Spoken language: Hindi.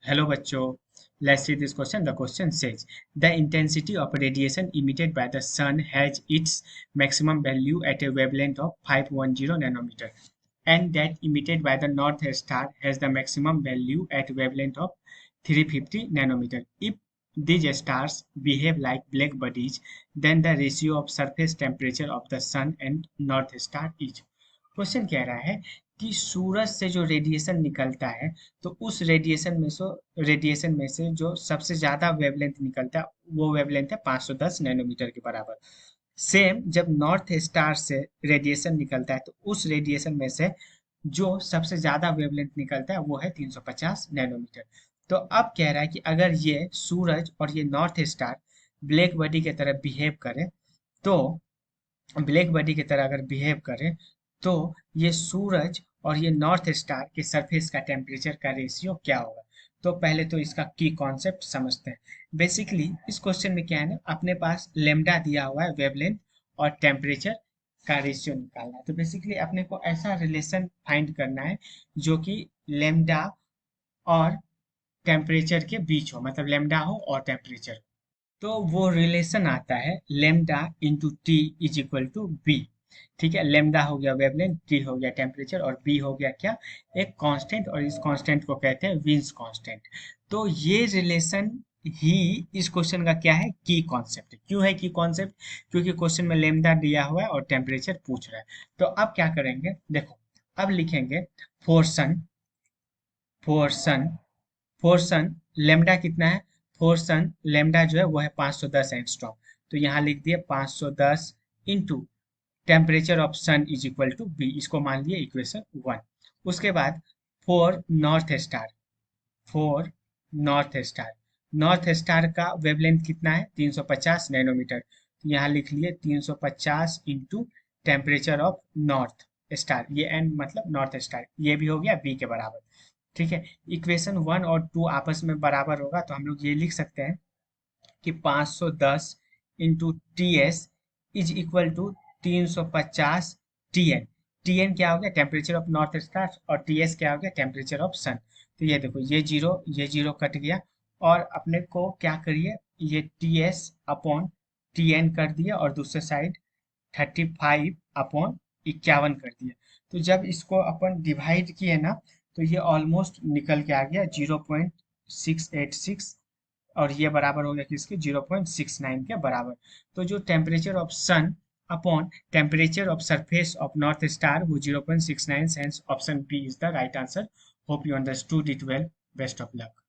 Hello bachcho, let's see this question. The question says the intensity of radiation emitted by the sun has its maximum value at a wavelength of 510 nanometer, and that emitted by the North Star has the maximum value at wavelength of 350 nanometer. If these stars behave like black bodies, then the ratio of surface temperature of the sun and North Star is. Question कह रहा है कि सूरज से जो रेडिएशन निकलता है, तो उस रेडिएशन में से जो सबसे ज्यादा वेवलेंथ निकलता है वो वेवलेंथ है 510 नैनोमीटर के बराबर। सेम जब नॉर्थ स्टार से रेडिएशन निकलता है तो उस रेडिएशन में से जो सबसे ज्यादा वेवलेंथ निकलता है वो है 350 नैनोमीटर। तो अब कह रहा है कि अगर ये सूरज और ये नॉर्थ स्टार ब्लैक बॉडी की तरह बिहेव करे, तो ब्लैक बॉडी की तरह अगर बिहेव करें तो ये सूरज और ये नॉर्थ स्टार के सरफेस का टेम्परेचर का रेशियो क्या होगा। तो पहले तो इसका की कॉन्सेप्ट समझते हैं। बेसिकली इस क्वेश्चन में क्या है ना, अपने पास लेमडा दिया हुआ है वेवलेंथ और टेम्परेचर का रेशियो निकालना है। तो बेसिकली अपने को ऐसा रिलेशन फाइंड करना है जो कि लेमडा और टेम्परेचर के बीच हो, मतलब लेमडा हो और टेम्परेचर। तो वो रिलेशन आता है lambda into T is equal to b. ठीक है, लेमडा हो गया वेवलेंथ, टी हो गया टेम्परेचर और बी हो गया क्या, एक कांस्टेंट, और इस कांस्टेंट को कहते हैं विन्स कांस्टेंट। तो ये रिलेशन ही इस क्वेश्चन का क्या है, की कॉन्सेप्ट। क्यों है की कॉन्सेप्ट? क्योंकि क्वेश्चन में लेमडा दिया हुआ है और टेम्परेचर पूछ रहा है। तो अब क्या करेंगे, देखो अब लिखेंगे फोर सन, फोर सन, फोर सन लेमडा कितना है, फोर सन लेमडा जो है वो है 510 एंगस्ट्रॉम। तो यहाँ लिख दिए 510 into temperature of sun is equal to b, इसको मान लिए इक्वेशन 1। उसके बाद for north star, for north star, north star का वेवलेंथ कितना है 350 नैनोमीटर। तो यहाँ लिख लिए 350 into temperature of north star, ये एन मतलब नॉर्थ स्टार, ये भी हो गया बी के बराबर। ठीक है, इक्वेशन 1 और 2 आपस में बराबर होगा तो हम लोग ये लिख सकते हैं कि 510 into T S is equal to 350 T N. T N क्या हो गया, टेम्परेचर ऑफ नॉर्थ स्टार, और टी एस क्या हो गया, टेम्परेचर ऑफ सन। तो ये देखो ये जीरो कट गया, और अपने को क्या करिए, ये T S upon T N कर दिया और दूसरे साइड 35 अपॉन 51 कर दिया। तो जब इसको अपन डिवाइड किए ना, तो ये ऑलमोस्ट निकल के आ गया 0.686, और ये बराबर हो गया किसके, 0.69 के बराबर। तो जो temperature of sun upon temperature of surface of north star वो 0.69, since option b is the right answer. Hope you understood it well, best of luck.